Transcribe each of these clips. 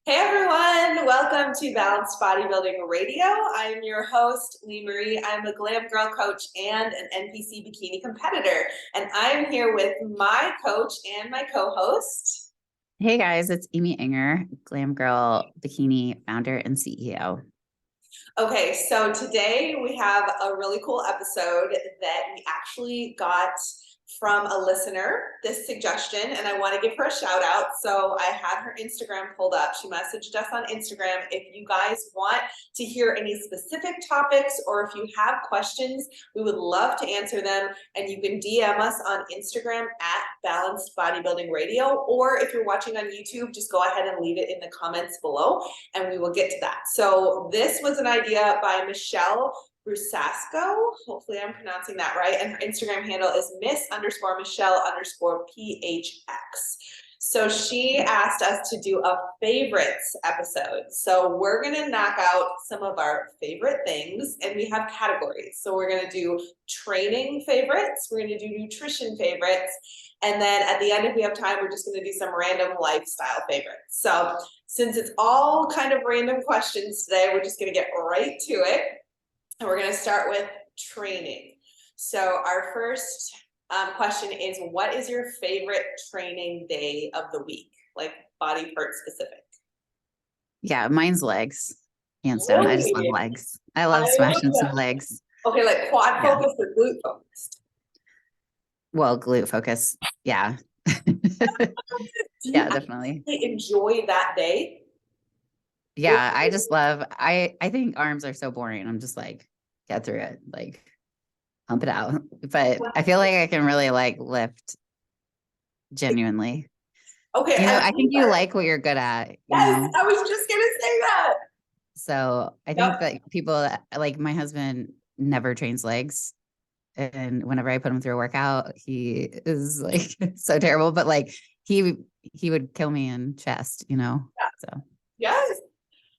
Hey everyone, welcome to Balanced Bodybuilding Radio. I'm your host, Lee Marie. I'm a glam girl coach and an NPC bikini competitor. And I'm here with my coach and my co-host. Hey guys, it's Amy Inger, Glam Girl Bikini founder and CEO. Okay, so today we have a really cool episode that we actually got from a listener, this suggestion, and I want to give her a shout out. So I had her Instagram pulled up. She messaged us on Instagram. If you guys want to hear any specific topics or if you have questions, we would love to answer them. And you can DM us on Instagram at Balanced Bodybuilding Radio, or if you're watching on YouTube, just go ahead and leave it in the comments below and we will get to that. So this was an idea by Michelle Brusasco. Hopefully I'm pronouncing that right. And her Instagram handle is Miss_Michelle_PHX. So she asked us to do a favorites episode. So we're going to knock out some of our favorite things and we have categories. So we're going to do training favorites. We're going to do nutrition favorites. And then at the end, if we have time, we're just going to do some random lifestyle favorites. So since it's all kind of random questions today, we're just going to get right to it. And we're going to start with training. So our first question is, what is your favorite training day of the week? Like body part specific. Yeah, mine's legs. Hands down. I just love legs. I love smashing some legs. Okay, like quad focused or glute focused? Well, glute focus. Yeah. Yeah, definitely. Enjoy that day? Yeah, I just love, I think arms are so boring. I'm just like, get through it, like pump it out. But I feel like I can really like lift genuinely. Okay. I think you like what you're good at. Yes, I was just gonna say that. So I think that people like my husband never trains legs. And whenever I put him through a workout, he is like so terrible, but like he would kill me in chest, Yeah. So yes.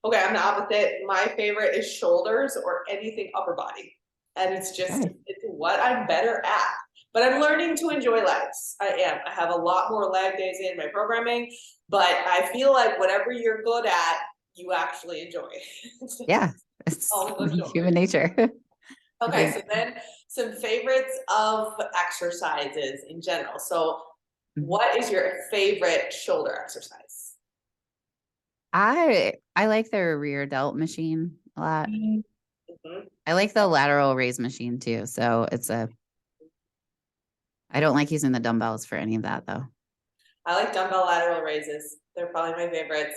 Okay, I'm the opposite. My favorite is shoulders or anything upper body. And it's just, it's what I'm better at. But I'm learning to enjoy legs. I am. I have a lot more leg days in my programming, but I feel like whatever you're good at, you actually enjoy. Yeah, it's human nature. Okay, so then some favorites of exercises in general. So what is your favorite shoulder exercise? I like their rear delt machine a lot. I like the lateral raise machine too. So I don't like using the dumbbells for any of that though. I like dumbbell lateral raises. They're probably my favorites.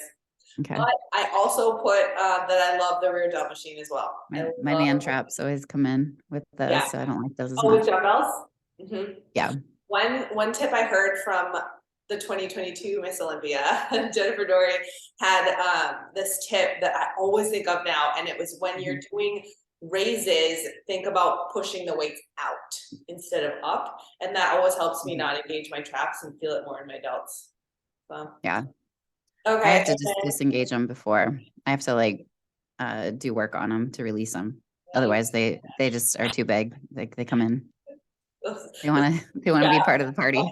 Okay. But I also put that I love the rear delt machine as well. My man traps always come in with those, so I don't like those as much. With dumbbells? Yeah. One tip I heard from the 2022 Miss Olympia, Jennifer Dory, had this tip that I always think of now, and it was when you're doing raises, think about pushing the weights out instead of up, and that always helps me not engage my traps and feel it more in my delts. So yeah. Okay. I have to just disengage them before. I have to like do work on them to release them. Otherwise they just are too big. Like they come in. They want to be part of the party.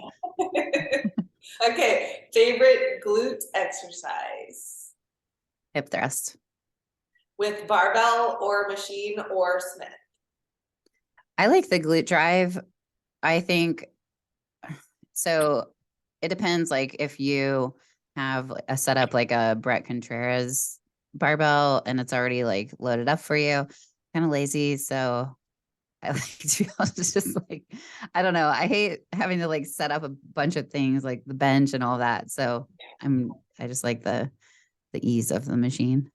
Okay, favorite glute exercise? Hip thrust. With barbell or machine or Smith? I like the glute drive. I think so. It depends. Like if you have a setup like a Brett Contreras barbell and it's already like loaded up for you, kind of lazy. So I like to be honest, just like, I don't know. I hate having to like set up a bunch of things like the bench and all that. So I just like the ease of the machine.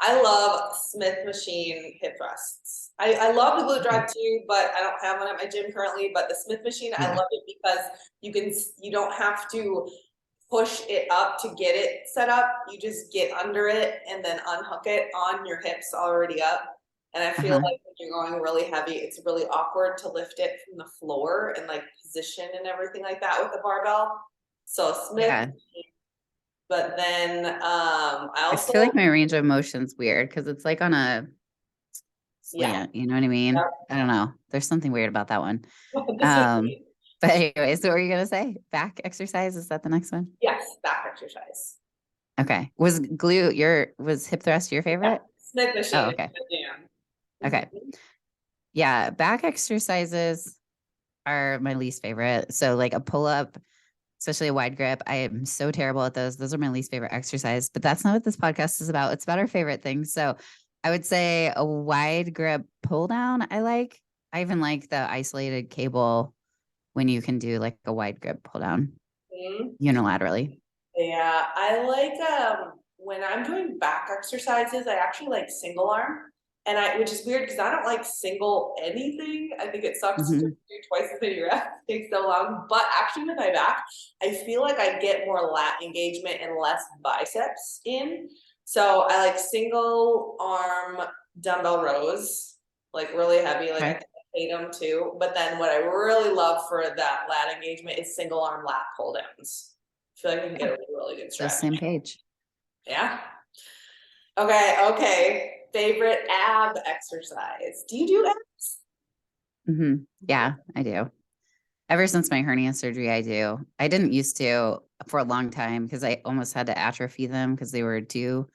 I love Smith machine hip thrusts. I love the glute drive too, but I don't have one at my gym currently. But the Smith machine, I love it because you don't have to push it up to get it set up. You just get under it and then unhook it on your hips already up. And I feel like when you're going really heavy, it's really awkward to lift it from the floor and like position and everything like that with the barbell. So Smith, but then I feel like my range of motion's weird because it's like on a slant, you know what I mean? I don't know. There's something weird about that one. But anyway, so what are you gonna say? Back exercise? Is that the next one? Yes, back exercise. Okay. Was hip thrust your Yeah, favorite? Smith Oh, machine is okay. my jam. Okay. Mhm. Yeah. Back exercises are my least favorite. So like a pull up, especially a wide grip. I am so terrible at those. Those are my least favorite exercise, but that's not what this podcast is about. It's about our favorite things. So I would say a wide grip pull down. I even like the isolated cable when you can do like a wide grip pull down Mhm. unilaterally. Yeah, I like when I'm doing back exercises, I actually like single arm. And which is weird because I don't like single anything. I think it sucks to Hmm. do twice as many reps, it takes so long. But actually with my back, I feel like I get more lat engagement and less biceps in. So I like single arm dumbbell rows, like really heavy, like Okay. I hate them too. But then what I really love for that lat engagement is single arm lat pull downs. I feel like I can get Yeah. a really good The stretch. same page. Yeah. Okay. Favorite ab exercise. Do you do abs? Hmm. Yeah, I do. Ever since my hernia surgery, I do. I didn't used to for a long time because I almost had to atrophy them because they were too,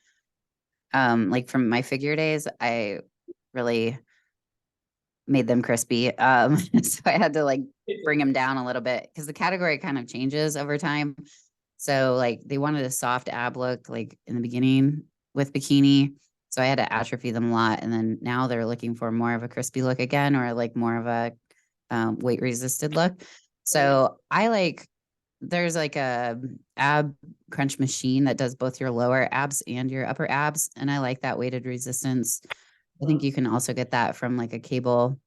like from my figure days, I really made them crispy. So I had to like bring them down a little bit because the category kind of changes over time. So like they wanted a soft ab look like in the beginning with bikini. So I had to atrophy them a lot. And then now they're looking for more of a crispy look again or like more of a weight resisted look. So there's like a ab crunch machine that does both your lower abs and your upper abs. And I like that weighted resistance. I think you can also get that from like a cable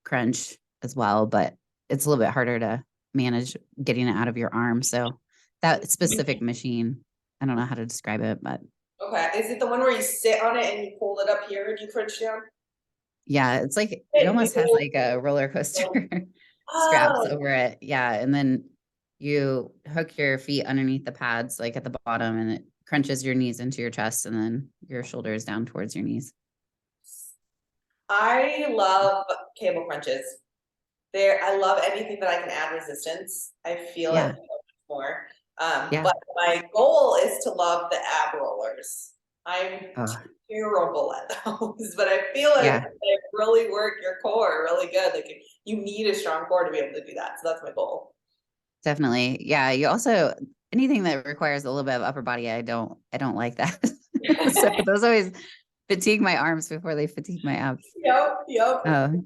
crunch as well, but it's a little bit harder to manage getting it out of your arm. So that specific machine, I don't know how to describe it, but Okay. Is it the one where you sit on it and you hold it up here and you crunch down? yeah, it's like it It almost has do. like a roller coaster straps Oh, over it. Yeah. And then you hook your feet underneath the pads, like at the bottom, and it crunches your knees into your chest and then your shoulders down towards your knees. I love cable crunches. I love anything that I can add resistance. I feel it Yeah. so much more. Yeah. But my goal is to love the ab rollers. I'm Oh, terrible at those, but I feel like yeah. they really work your core really good. Like you need a strong core to be able to do that. So that's my goal. Definitely. Yeah. You also anything that requires a little bit of upper body, I don't like that. So those always fatigue my arms before they fatigue my abs. Yep.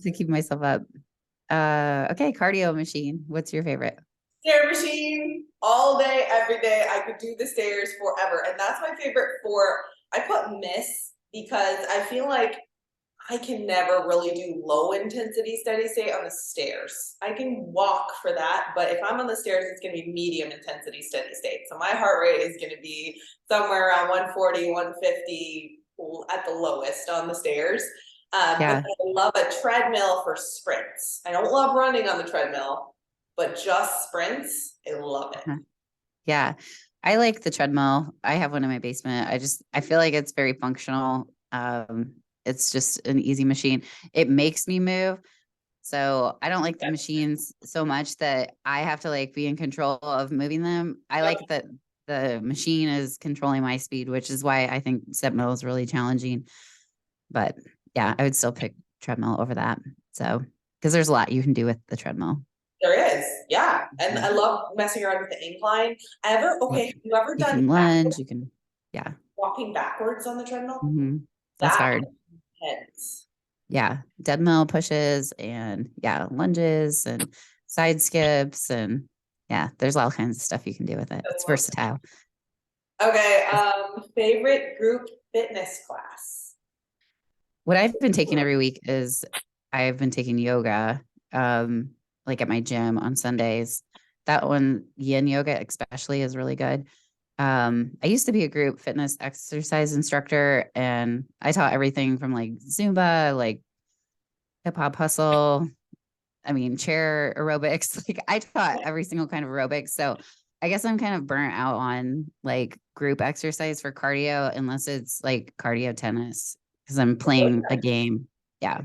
To keep myself up. Okay, cardio machine. What's your favorite? Stair machine all day, every day. I could do the stairs forever. And that's my favorite I put miss because I feel like I can never really do low intensity steady state on the stairs. I can walk for that, but if I'm on the stairs, it's going to be medium intensity steady state. So my heart rate is going to be somewhere around 140, 150 at the lowest on the stairs. But Yeah. I love a treadmill for sprints. I don't love running on the treadmill, but just sprints, I love it. Uh-huh. Yeah. I like the treadmill. I have one in my basement. I feel like it's very functional. It's just an easy machine. It makes me move. So I don't like the Yep. machines so much that I have to like be in control of moving them. I Yep. like that the machine is controlling my speed, which is why I think step mill is really challenging. But yeah, I would still pick treadmill over that. So because there's a lot you can do with the treadmill. There is, yeah. And I Mhm. love messing around with the incline. Yep. Have you ever You done can lunge, you can, yeah. walking backwards on the treadmill? That's That hard. intense. Yeah. Dead mill pushes and yeah, lunges and side skips and yeah, there's all kinds of stuff you can do with it. I It's love versatile. that. Okay, favorite group fitness class. What I've been taking every week is I've been taking yoga, like at my gym on Sundays. That one, yin yoga especially, is really good. I used to be a group fitness exercise instructor, and I taught everything from like Zumba, like hip hop hustle, I mean, chair aerobics. Like I taught every single kind of aerobics. So I guess I'm kind of burnt out on like group exercise for cardio, unless it's like cardio tennis because I'm playing a game. Yeah.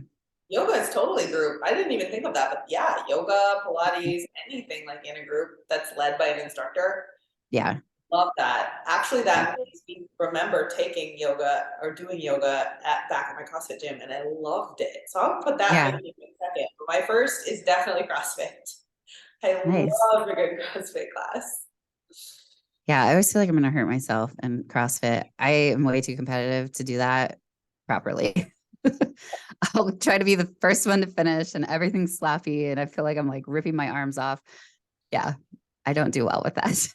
Yoga is totally group. I didn't even think of that, but yeah, yoga, Pilates, anything like in a group that's led by an instructor. Yeah. Love that. Actually, that makes me remember taking yoga or doing yoga back at my CrossFit gym, and I loved it. So I'll put that Yeah, maybe in second. But my first is definitely CrossFit. I nice. love a good CrossFit class. Yeah, I always feel like I'm gonna hurt myself in CrossFit. I am way too competitive to do that properly. I'll try to be the first one to finish and everything's sloppy and I feel like I'm like ripping my arms off. Yeah, I don't do well with that.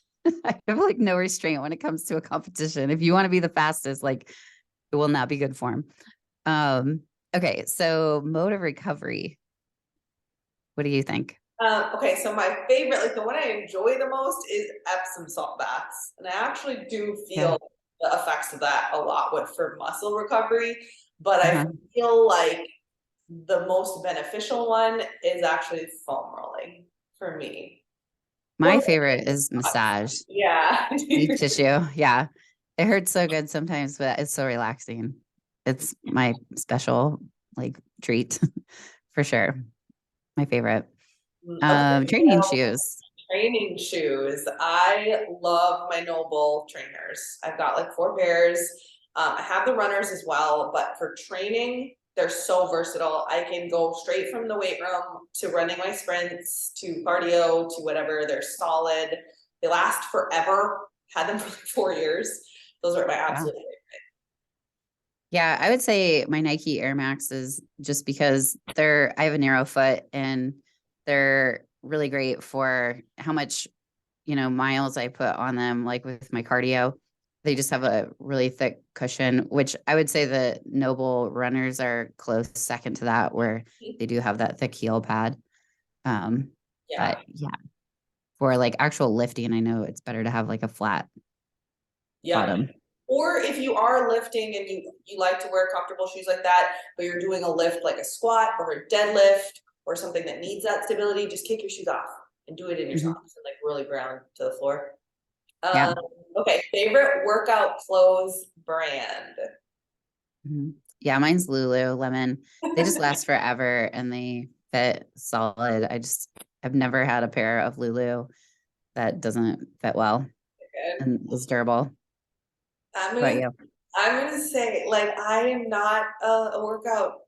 I have like no restraint when it comes to a competition. If you want to be the fastest, like it will not be good form. Okay, so mode of recovery. What do you think? Okay, so my favorite, like the one I enjoy the most is Epsom salt baths. And I actually do Okay. feel the effects of that a lot for muscle recovery, but I Uh-huh. feel like the most beneficial one is actually foam rolling for me. My Well, favorite is massage. yeah. Deep tissue. Yeah. It hurts so good sometimes, but it's so relaxing. It's my special like treat for sure. My favorite. Okay, Training so shoes. training shoes. I love my Noble trainers. I've got like 4 pairs. I have the runners as well, but for training, they're so versatile. I can go straight from the weight room to running my sprints to cardio to whatever. They're solid. They last forever. Had them for like 4 years. Those are my Wow. absolute Yeah, I would say my Nike Air Maxes just because I have a narrow foot and they're really great for how much, miles I put on them, like with my cardio. They just have a really thick cushion, which I would say the Noble runners are close second to that, where favorite. they do have that thick heel pad. Um, Yeah. but yeah, for like actual lifting, I know it's better to have like a flat Yep. bottom. Or if you are lifting and you like to wear comfortable shoes like that, but you're doing a lift like a squat or a deadlift or something that needs that stability, just kick your shoes off and do it in your Mhm. socks and like really ground to the floor. Yeah. Um, okay, favorite workout clothes brand. Mhm. Yeah, mine's Lululemon. They just last forever and they fit solid. I've never had a pair of Lulu that doesn't fit well Good. and is durable. I'm How about gonna you? I'm gonna say like I am not a workout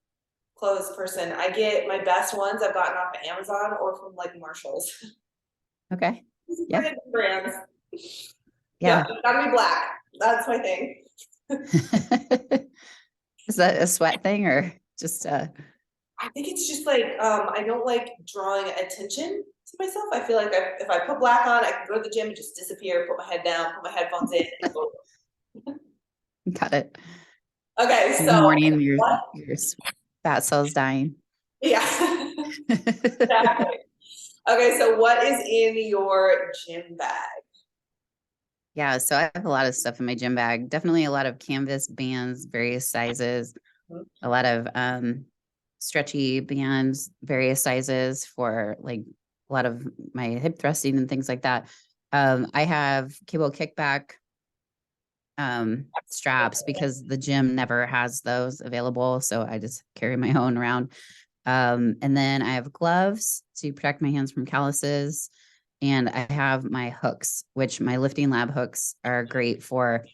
clothes person. I get my best ones I've gotten off of Amazon or from like Marshalls. Okay. Yeah. Brand brands. Yeah. Yep, it's gotta be black. That's my thing. Is that a sweat thing or just I think it's just like I don't like drawing attention to myself. I feel like if I put black on, I can go to the gym and just disappear, put my head down, put my headphones in, and go. got it? Okay, In the so morning, what? your fat cells dying. Yeah, exactly. Okay, so what is in your gym bag? Yeah, so I have a lot of stuff in my gym bag. Definitely a lot of canvas bands, various sizes, a lot of stretchy bands, various sizes for like a lot of my hip thrusting and things like that. I have cable kickback straps because the gym never has those available. So I just carry my own around. And then I have gloves to protect my hands from calluses. And I have my hooks, which my lifting lab hooks are great for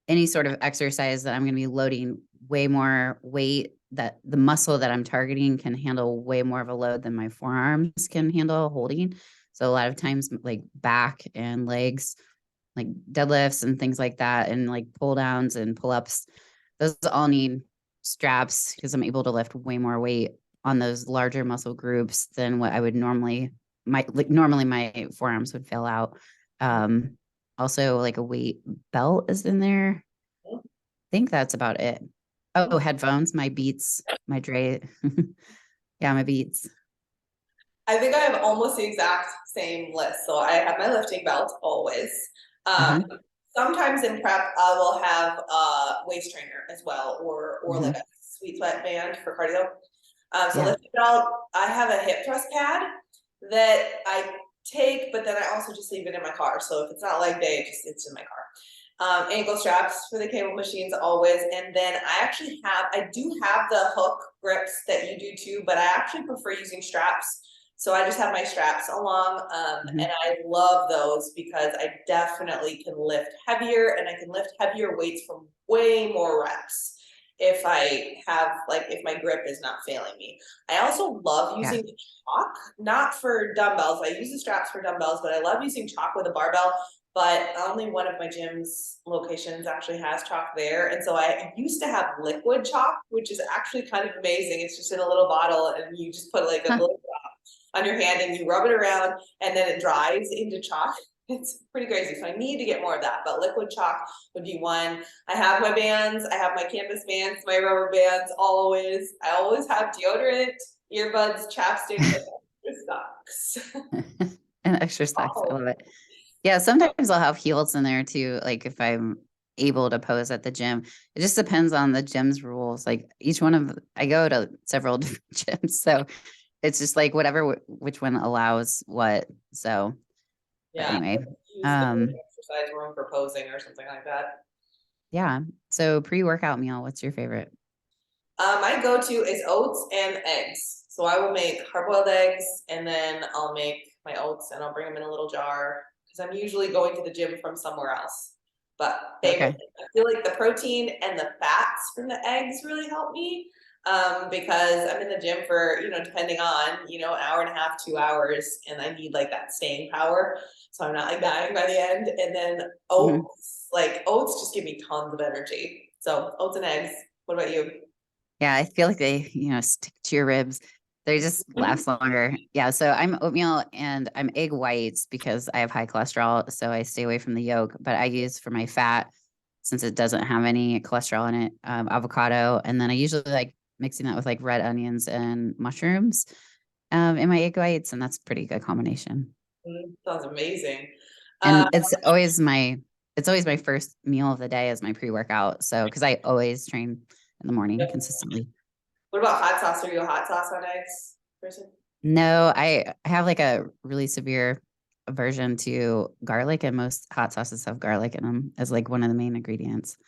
any sort of exercise that I'm going to be loading way more weight, that the muscle that I'm targeting can handle way more of a load than my forearms can handle holding. So a lot of times like back and legs, like deadlifts and things like that, and like pull downs and pull ups, those all need straps because I'm able to lift way more weight on those larger muscle groups than what I would normally my forearms would fill out. Also like a weight belt is in there. I think that's about it. Oh, headphones, my Beats, my Dre. Yeah, my Beats. I think I have almost the exact same list. So I have my lifting belt always. Um, Uh-huh. Sometimes in prep, I will have a waist trainer as well, or like Hmm. a sweet sweat band for cardio. So Yeah. lifting belt, I have a hip thrust pad that I take, but then I also just leave it in my car. So if it's not leg day, it's in my car. Ankle straps for the cable machines always, and then I do have the hook grips that you do too, but I actually prefer using straps So I just have my straps along, and I love those because I definitely can lift heavier, and I can lift heavier weights from way more reps if I have, like, if my grip is not failing me. I also love Yeah. using chalk, not for dumbbells. I use the straps for dumbbells, but I love using chalk with a barbell. But only one of my gym's locations actually has chalk there. And so I used to have liquid chalk, which is actually kind of amazing. It's just in a little bottle, and you just put like a Huh. little drop on your hand and you rub it around, and then it dries into chalk. It's pretty crazy. So I need to get more of that, but liquid chalk would be one. I have my bands. I have my canvas bands, my rubber bands always. I always have deodorant, earbuds, chapstick, and socks. And extra socks. I Oh, love it. Yeah, sometimes I'll have heels in there too, like if I'm able to pose at the gym. It just depends on the gym's rules. Like each one of I go to several different gyms, so it's just like whatever which one allows what. So, but yeah. anyway, Use the um, exercise room for posing or something like that. yeah. So pre-workout meal, what's your favorite? My go-to is oats and eggs. So I will make hard-boiled eggs, and then I'll make my oats and I'll bring them in a little jar because I'm usually going to the gym from somewhere else. But favorite, Okay. I feel like the protein and the fats from the eggs really help me, because I'm in the gym for, depending on, an hour and a half, 2 hours, and I need like that staying power. So I'm not like dying by the end. And then Mhm. oats just give me tons of energy. So oats and eggs. What about you? Yeah, I feel like they, stick to your ribs. They just last longer. Yeah, so I'm oatmeal and I'm egg whites because I have high cholesterol, so I stay away from the yolk. But I use for my fat, since it doesn't have any cholesterol in it, avocado, and then I usually like mixing that with like red onions and mushrooms in my egg whites, and that's a pretty good combination. Sounds amazing. Uh, And it's always my first meal of the day as my pre-workout. So because I always train in the morning consistently. what about hot sauce? Are you a hot sauce on eggs person? No, I have like a really severe aversion to garlic, and most hot sauces have garlic in them as like one of the main ingredients.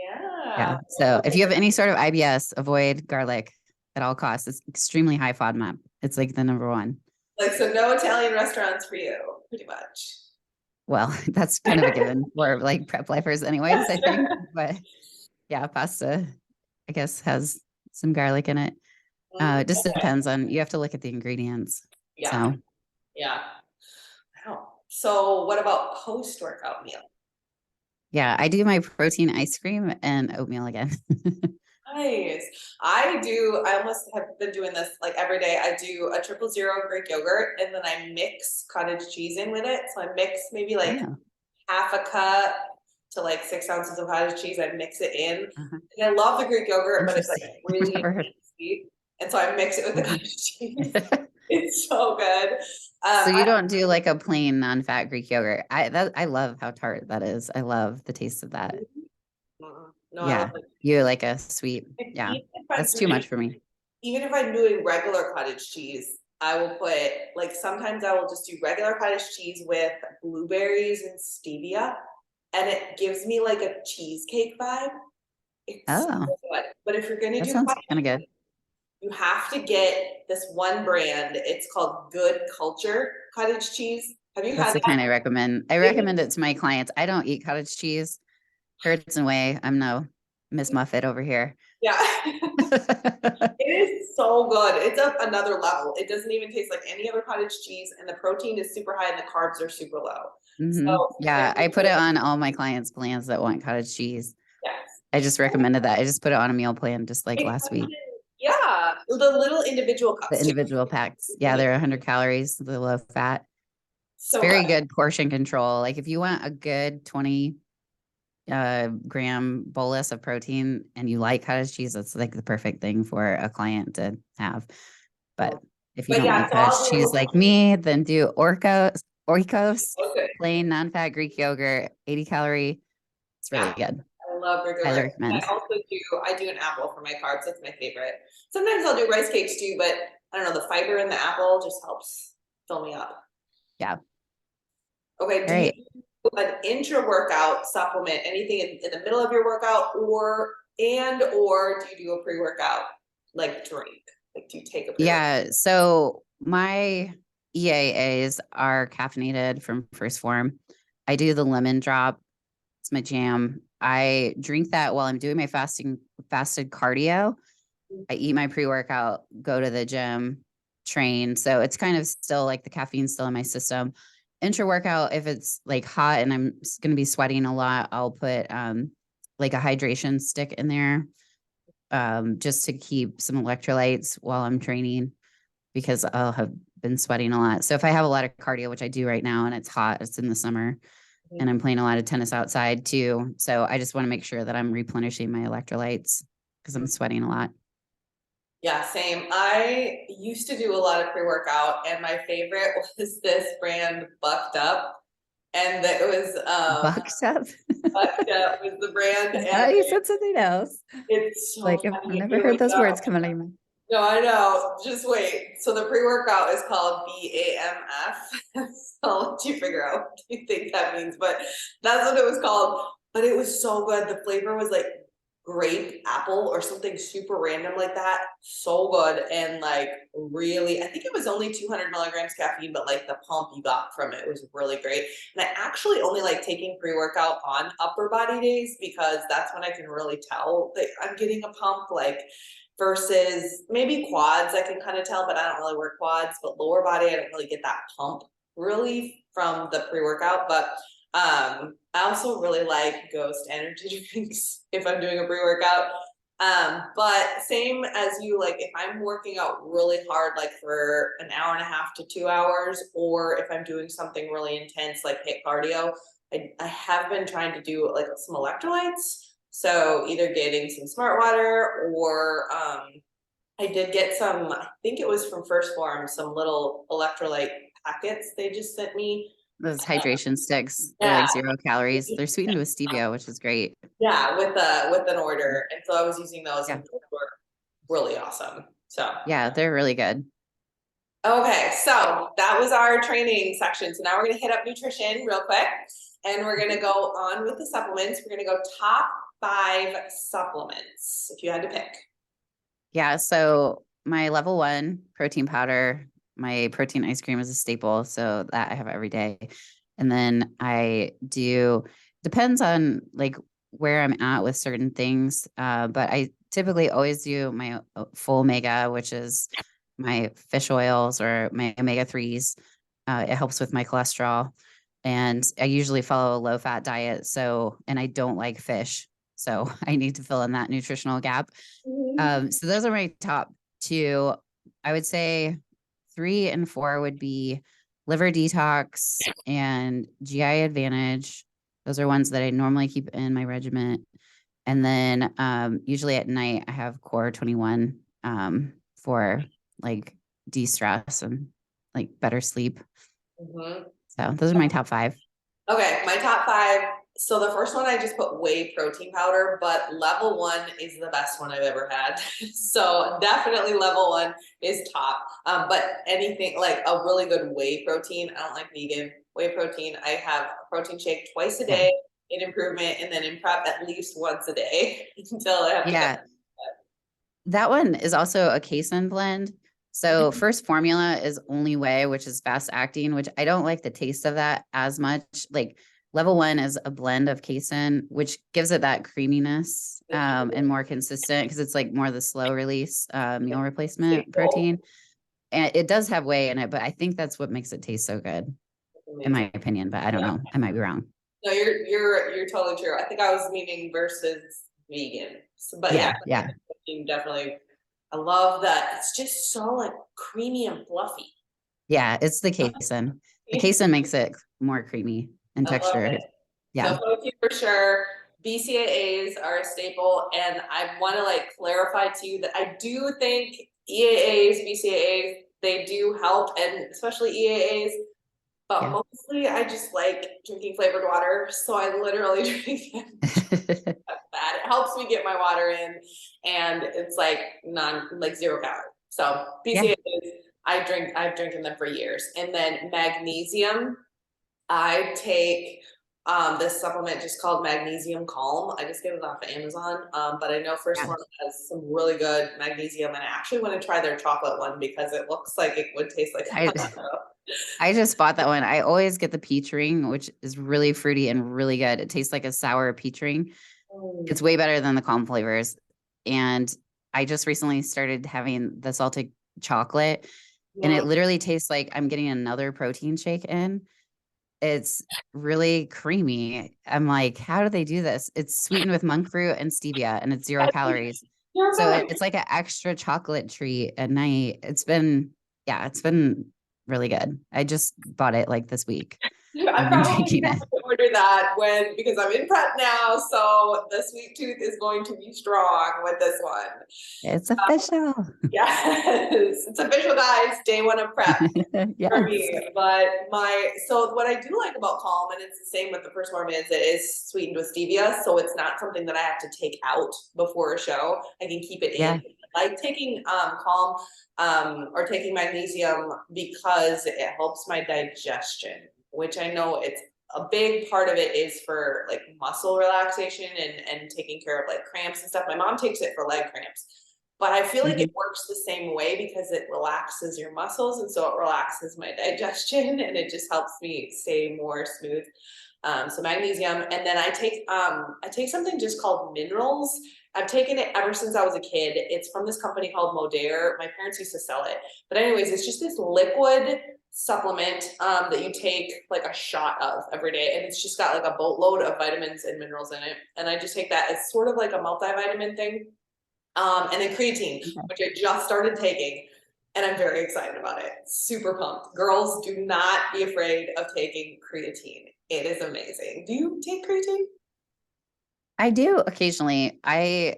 Yeah. Yeah. So if you have any sort of IBS, avoid garlic at all costs. It's extremely high FODMAP. It's like the number one. Like, so no Italian restaurants for you, pretty much. Well, that's kind of a given for like prep lifers anyways, I think. But yeah, pasta, I guess, has some garlic in it. It just Okay. depends on, you have to look at the ingredients. Yeah. So Yeah. Wow. So what about post-workout meal? yeah, I do my protein ice cream and oatmeal again. Nice. I almost have been doing this like every day. I do a 000 Greek yogurt, and then I mix cottage cheese in with it. So I mix maybe like Oh, half a cup to like 6 ounces of cottage cheese. I mix it in. uh-huh. And I love the Greek yogurt, but it's like Interesting. really Never heard. sweet. And so I mix it with the Uh-huh. cottage cheese. It's so good. So you I don't do like a plain non-fat Greek yogurt. I love how tart that is. I love the taste of that. no, I love Yeah. it. You like a sweet. If, Yeah. even if I'm That's too doing much for me. even if I'm doing regular cottage cheese, I will put, like, sometimes I will just do regular cottage cheese with blueberries and stevia, and it gives me like a cheesecake vibe. It's Oh, so good. But if you're gonna that do sounds cottage kind of good. cheese, you have to get this one brand. It's called Good Culture cottage cheese. Have you That's had the that? kind I recommend. I recommend it to my clients. I don't eat cottage cheese. Hurts and way. I'm no Miss Muffet over here. Yeah. It is so good. It's up another level. It doesn't even taste like any other cottage cheese, and the protein is super high and the carbs are super low. So Yeah, I put it on all my clients' plans that want cottage cheese. yes. I just recommended that. I just put it on a meal plan just like It last comes week. in, yeah, the little individual The cups too. individual packs. Yeah, they're 100 calories, the low fat. It's So very good. good portion control. Like if you want a good 20 gram bolus of protein and you like cottage cheese, that's like the perfect thing for a client to have. But if you But don't yeah, eat so cottage I'll cheese do like me, then do Oikos, okay. plain non-fat Greek yogurt, 80 calorie. It's really Yeah, good. I love Greek Highly yogurt. recommend. I do an apple for my carbs. That's my favorite. Sometimes I'll do rice cakes too, but I don't know, the fiber in the apple just helps fill me up. Yeah. Okay, All do you right. do an intra-workout supplement, anything in the middle of your workout, or do you do a pre-workout like drink? Like, do you take a pre-workout? Yeah. So my EAAs are caffeinated from First Form. I do the lemon drop. It's my jam. I drink that while I'm doing my fasted cardio. I eat my pre-workout, go to the gym, train. So it's kind of still like the caffeine's still in my system. Intra-workout, if it's like hot and I'm going to be sweating a lot, I'll put like a hydration stick in there just to keep some electrolytes while I'm training because I'll have been sweating a lot. So if I have a lot of cardio, which I do right now, and it's hot, it's in the summer, and I'm playing a lot of tennis outside too. So I just want to make sure that I'm replenishing my electrolytes because I'm sweating a lot. Yeah, same. I used to do a lot of pre-workout, and my favorite was this brand Bucked Up. And that was Bucked up. Bucked Up was the brand, I and thought you said something else. it's so Like I've funny if never you heard look it those words up. come out of your mouth. No, I know. Just wait. So the pre-workout is called BAMF. So I'll let you figure out what you think that means, but that's what it was called. But it was so good. The flavor was like grape apple or something super random like that. So good. And like really, I think it was only 200 milligrams caffeine, but like the pump you got from it was really great. And I actually only like taking pre-workout on upper body days because that's when I can really tell that I'm getting a pump. Like versus maybe quads, I can kind of tell, but I don't really work quads. But lower body, I don't really get that pump really from the pre-workout. But I also really like Ghost energy drinks if I'm doing a pre-workout. But same as you, like if I'm working out really hard, like for an hour and a half to 2 hours, or if I'm doing something really intense, like HIIT cardio, I have been trying to do like some electrolytes. So either getting some smart water or I did get some, I think it was from First Form, some little electrolyte packets they just sent me. Those hydration sticks, they're Yeah, like 0 calories. They're sweetened with stevia, which is great. yeah, with an order. And so I was using those Yeah. and they were really awesome. So Yeah, they're really good. okay, so that was our training section. So now we're gonna hit up nutrition real quick. And we're gonna go on with the supplements. We're gonna go top 5 supplements if you had to pick. Yeah. So my level 1 protein powder, my protein ice cream is a staple. So that I have every day. And then I do, depends on like where I'm at with certain things. But I typically always do my full omega, which is my fish oils or my omega 3s. It helps with my cholesterol. And I usually follow a low fat diet. So, and I don't like fish. So I need to fill in that nutritional gap. So those are my top 2. I would say 3 and 4 would be liver detox and GI advantage. Those are ones that I normally keep in my regimen. And then usually at night I have Core21 for like de-stress and like better sleep. Mm-hmm. So those are my top 5. Okay, my top 5. So the first one I just put whey protein powder, but level 1 is the best one I've ever had. So definitely level 1 is top. But anything like a really good whey protein, I don't like vegan whey protein. I have a protein shake twice a Yeah. day in improvement, and then in prep at least once a day until I have to Yeah. That one is also a casein blend. So first formula is only whey, which is fast acting, which I don't like the taste of that as much. Like level 1 is a blend of casein, which gives it that creaminess and more consistent because it's like more the slow release meal replacement protein. And it does have whey in it, but I think that's what makes it taste so good, in my opinion. But I don't know. I might be wrong. No, you're totally true. I think I was meaning versus vegan. So, but yeah, Yeah. Yeah. definitely. I love that. It's just so like creamy and fluffy. Yeah. It's the casein. The casein makes it more creamy in I love texture. it. Yeah. So protein for sure. BCAAs are a staple, and I want to like clarify too that I do think EAAs, BCAAs, they do help, and especially EAAs. But Yeah. mostly, I just like drinking flavored water, so I literally drink them. That it helps me get my water in, and it's like like 0 calorie. So Yeah. BCAAs, I've drinking them for years, and then magnesium. I take this supplement just called Magnesium Calm. I just get it off of Amazon. But I know First Yeah. One has some really good magnesium, and I actually want to try their chocolate one because it looks like it would taste like I I just bought that one. I always get the peach ring, which is really fruity and really good. It tastes like a sour peach ring. It's way better than the calm flavors. And I just recently started having the salted chocolate, and it literally tastes like I'm getting another protein shake in. It's really creamy. I'm like, how do they do this? It's sweetened with monk fruit and stevia, and it's 0 calories. You're So right. it's like an extra chocolate treat at night. It's been really good. I just bought it like this week. I'm I've been probably drinking gonna it. have to order that because I'm in prep now, so the sweet tooth is going to be strong with this one. It's official. Yes, it's official, guys. Day one of prep for Yes. me. But so what I do like about Calm, and it's the same with the first one, is it is sweetened with stevia, so it's not something that I have to take out before a show. I can keep it Yeah. in. I like taking Calm or taking magnesium because it helps my digestion, which I know it's a big part of it is for like muscle relaxation and taking care of like cramps and stuff. My mom takes it for leg cramps, but I feel like it Mhm. works the same way because it relaxes your muscles, and so it relaxes my digestion, and it just helps me stay more smooth. So magnesium, and then I take something just called minerals. I've taken it ever since I was a kid. It's from this company called Modere. My parents used to sell it, but anyways, it's just this liquid supplement that you take like a shot of every day, and it's just got like a boatload of vitamins and minerals in it. And I just take that. It's sort of like a multivitamin thing. And then creatine, Okay. which I just started taking, and I'm very excited about it. Super pumped. Girls, do not be afraid of taking creatine. It is amazing. Do you take creatine? I do occasionally. I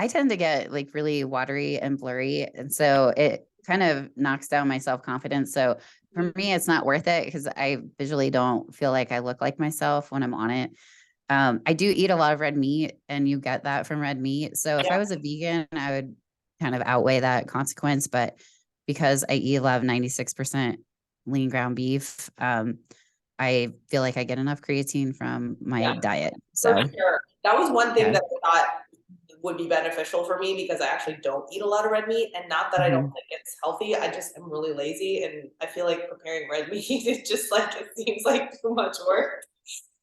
tend to get like really watery and blurry. And so it kind of knocks down my self-confidence. So for me, it's not worth it because I visually don't feel like I look like myself when I'm on it. I do eat a lot of red meat, and you get that from red meat. So if I Yeah. was a vegan, I would kind of outweigh that consequence. But because I eat a lot of 96% lean ground beef, I feel like I get enough creatine from my Yeah, diet. for So sure. That was one thing yeah. that I thought would be beneficial for me because I actually don't eat a lot of red meat, and not that I don't Mhm. think it's healthy. I just am really lazy, and I feel like preparing red meat is just like it seems like too much work.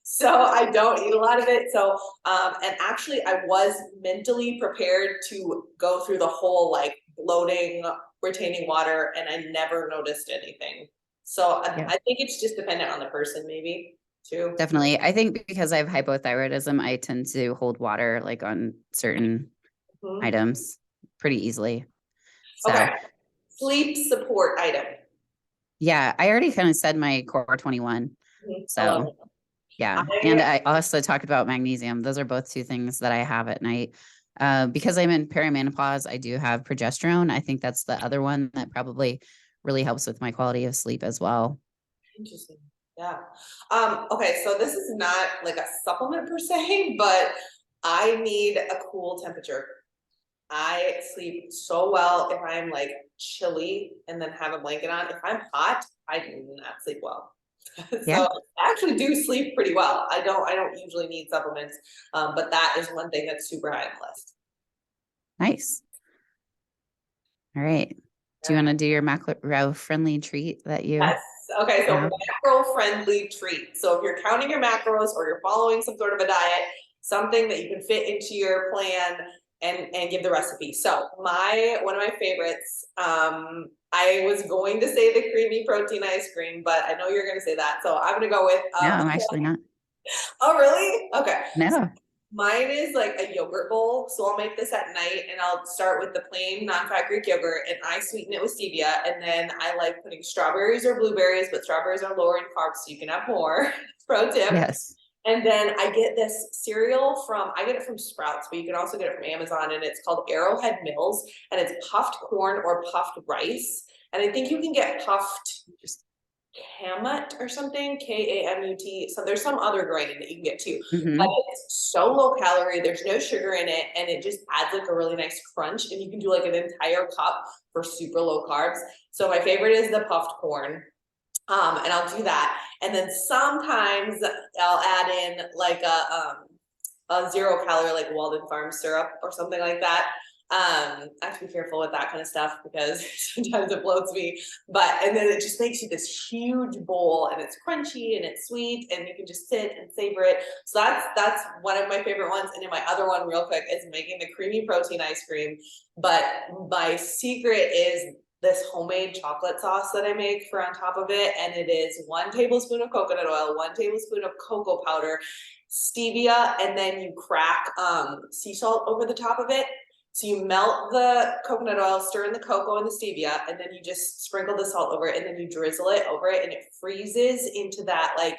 So I don't eat a lot of it. So, and actually, I was mentally prepared to go through the whole like bloating, retaining water, and I never noticed anything. So Yeah. I think it's just dependent on the person, maybe too. Definitely. I think because I have hypothyroidism, I tend to hold water like on certain Mhm. items pretty easily. Okay, So, sleep support item. yeah, I already kind of said my core 21. I love So, it. yeah. And I I also talked about magnesium. Those are both two things that I have at night. Because I'm in perimenopause, I do have progesterone. I think that's the other one that probably really helps with my quality of sleep as well. Interesting. Yeah. Okay, so this is not like a supplement per se, but I need a cool temperature. I sleep so well if I'm like chilly and then have a blanket on. If I'm hot, I do not sleep well. Yeah. So I actually do sleep pretty well. I don't usually need supplements, but that is one thing that's super high on the list. Nice. All right. Do you Yeah. want to do your macro friendly treat that you Yes. Okay, so have? macro-friendly treat. So if you're counting your macros or you're following some sort of a diet, something that you can fit into your plan and give the recipe. So one of my favorites, I was going to say the creamy protein ice cream, but I know you're gonna say that. So I'm gonna go with No, I'm actually not. oh really? Okay. No. Mine is like a yogurt bowl, so I'll make this at night, and I'll start with the plain non-fat Greek yogurt, and I sweeten it with stevia, and then I like putting strawberries or blueberries, but strawberries are lower in carbs, so you can have more. Pro tip. Yes. And then I get this cereal I get it from Sprouts, but you can also get it from Amazon, and it's called Arrowhead Mills, and it's puffed corn or puffed rice, and I think you can get puffed Just Kamut or something, Kamut. So there's some other grain that you can get too. But hmm it's so low calorie, there's no sugar in it, and it just adds like a really nice crunch. And you can do like an entire cup for super low carbs. So my favorite is the puffed corn. And I'll do that. And then sometimes I'll add in like a 0 calorie, like Walden Farm syrup or something like that. I have to be careful with that kind of stuff because sometimes it bloats me. But and then it just makes you this huge bowl, and it's crunchy and it's sweet, and you can just sit and savor it. So that's one of my favorite ones. And then my other one, real quick, is making the creamy protein ice cream. But my secret is this homemade chocolate sauce that I make for on top of it. And it is 1 tablespoon of coconut oil, 1 tablespoon of cocoa powder, stevia, and then you crack sea salt over the top of it. So you melt the coconut oil, stir in the cocoa and the stevia, and then you just sprinkle the salt over it, and then you drizzle it over it, and it freezes into that like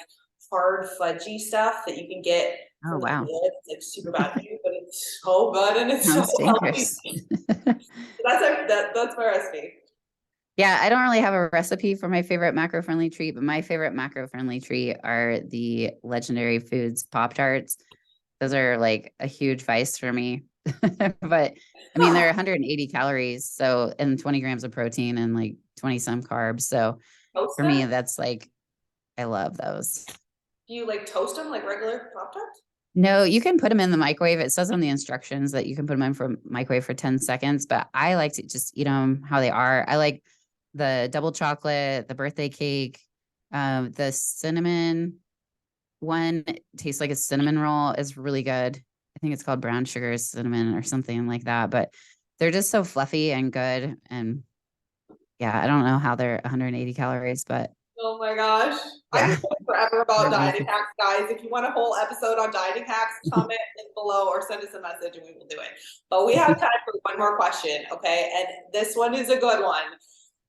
hard fudgy stuff that you can get Oh, from the wow. village. It's like super bad for you, but it's so good and it's so Sounds healthy. dangerous. So that's my recipe. Yeah, I don't really have a recipe for my favorite macro-friendly treat, but my favorite macro-friendly treat are the Legendary Foods Pop-Tarts. Those are like a huge vice for me. But I mean, they're 180 calories, so and 20 grams of protein and like 20 some carbs. So Toast for them? me, that's like I love those. Do you like toast them like regular Pop Tarts? No, you can put them in the microwave. It says on the instructions that you can put them in for microwave for 10 seconds, but I like to just eat them how they are. I like the double chocolate, the birthday cake, the cinnamon one tastes like a cinnamon roll is really good. I think it's called brown sugar cinnamon or something like that, but they're just so fluffy and good. And yeah, I don't know how they're 180 calories, but Oh my gosh. I yeah, could talk forever about they're dieting easy. hacks, guys. If you want a whole episode on dieting hacks, comment below or send us a message and we will do it. But we have time for one more question, okay? And this one is a good one.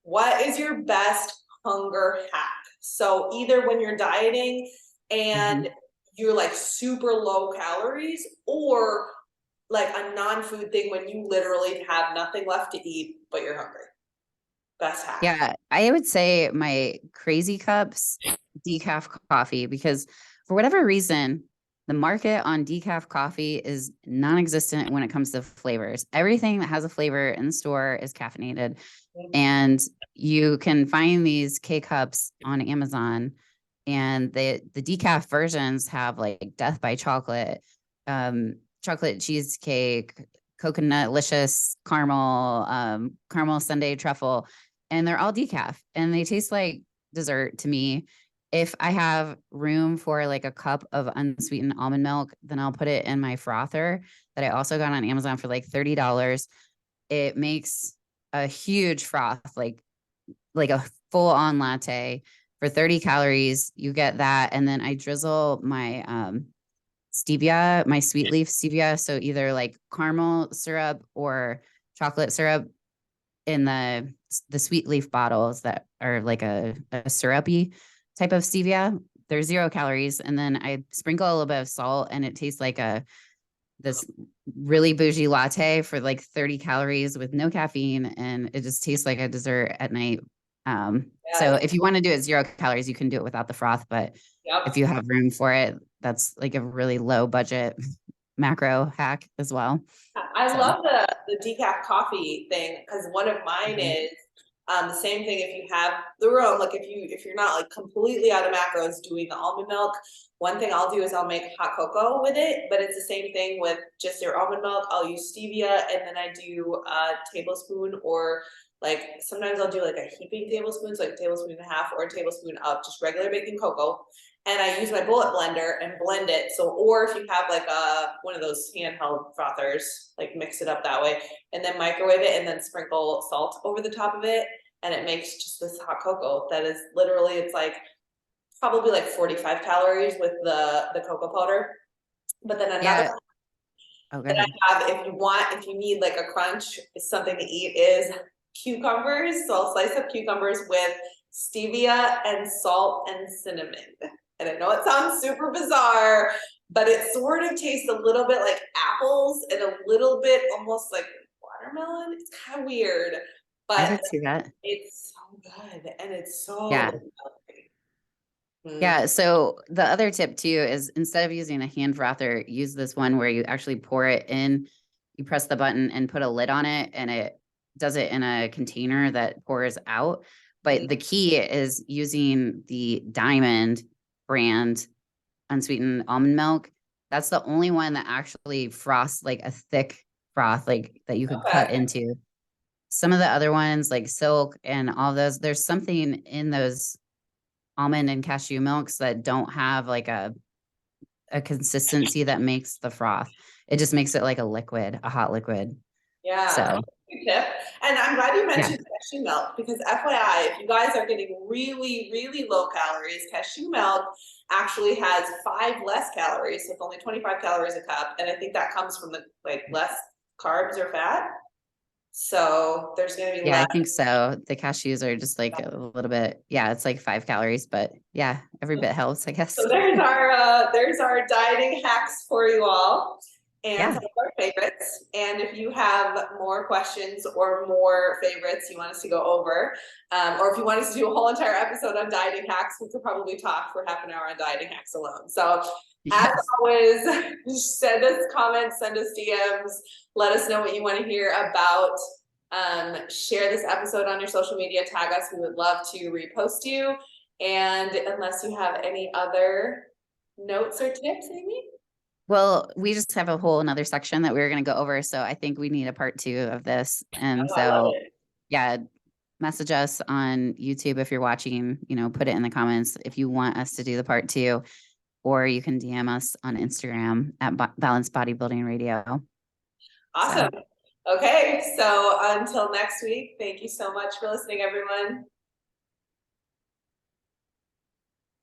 What is your best hunger hack? So either when you're dieting and Mhm. you're like super low calories, or like a non-food thing when you literally have nothing left to eat, but you're hungry. Best hack. Yeah, I would say my crazy cups decaf coffee because for whatever reason, the market on decaf coffee is non-existent when it comes to flavors. Everything that has a flavor in the store is caffeinated, and you can find these K cups on Amazon, and the decaf versions have like Death by Chocolate, chocolate cheesecake, coconut licious caramel, caramel sundae truffle, and they're all decaf and they taste like dessert to me. If I have room for like a cup of unsweetened almond milk, then I'll put it in my frother that I also got on Amazon for like $30. It makes a huge froth, like a full on latte for 30 calories. You get that. And then I drizzle my stevia, my sweet leaf stevia. So either like caramel syrup or chocolate syrup in the sweet leaf bottles that are like a syrupy type of stevia. They're 0 calories. And then I sprinkle a little bit of salt and it tastes like this really bougie latte for like 30 calories with no caffeine. And it just tastes like a dessert at night. So Yes. if you want to do it 0 calories, you can do it without the froth. But if Yep. you have room for it, that's like a really low budget macro hack as well. I So love the decaf coffee thing because one of mine mhm. is the same thing. If you have the room, like if you're not like completely out of macros doing the almond milk, one thing I'll do is I'll make hot cocoa with it, but it's the same thing with just your almond milk. I'll use stevia, and then I do a tablespoon, or like sometimes I'll do like a heaping tablespoon, so like a tablespoon and a half or a tablespoon of just regular baking cocoa, and I use my bullet blender and blend it. So, or if you have like a one of those handheld frothers, like mix it up that way, and then microwave it, and then sprinkle salt over the top of it, and it makes just this hot cocoa that is literally, it's like probably like 45 calories with the cocoa powder. But then another Yeah. Oh, go that ahead. I have, if you need like a crunch, something to eat, is cucumbers. So I'll slice up cucumbers with stevia and salt and cinnamon. And I know it sounds super bizarre, but it sort of tastes a little bit like apples and a little bit almost like watermelon. It's kind of weird, I but could see that. it's so good and it's so low Yeah. calorie. Mm. Yeah. So the other tip too is instead of using a hand frother, use this one where you actually pour it in, you press the button and put a lid on it, and it does it in a container that pours out. But the key is using the Diamond brand unsweetened almond milk. That's the only one that actually frosts like a thick froth, like that you could cut Okay. into. Some of the other ones, like Silk and all those, there's something in those almond and cashew milks that don't have like a consistency that makes the froth. It just makes it like a liquid, a hot liquid. Yeah, So good tip. And I'm glad you yeah. mentioned cashew milk because FYI, if you guys are getting really, really low calories, cashew milk actually has 5 less calories, so it's only 25 calories a cup. And I think that comes from the like less carbs or fat. So there's gonna be Yeah, I less. think so. The cashews are just like a little bit, yeah, it's like 5 calories, but yeah, every bit helps, I So guess. there's our dieting hacks for you all and Yeah. some of our favorites. And if you have more questions or more favorites you want us to go over, or if you want us to do a whole entire episode on dieting hacks, we could probably talk for half an hour on dieting hacks alone. So as Yes. always, send us comments, send us DMs, let us know what you want to hear about. Share this episode on your social media, tag us. We would love to repost you. And unless you have any other notes or tips, Amy? Well, we just have a whole another section that we were going to go over. So I think we need a part 2 of this. And Oh, I love so, it. yeah, message us on YouTube if you're watching, put it in the comments if you want us to do the part 2, or you can DM us on Instagram at Balanced Bodybuilding Radio. Awesome. So. Okay, so until next week, thank you so much for listening, everyone.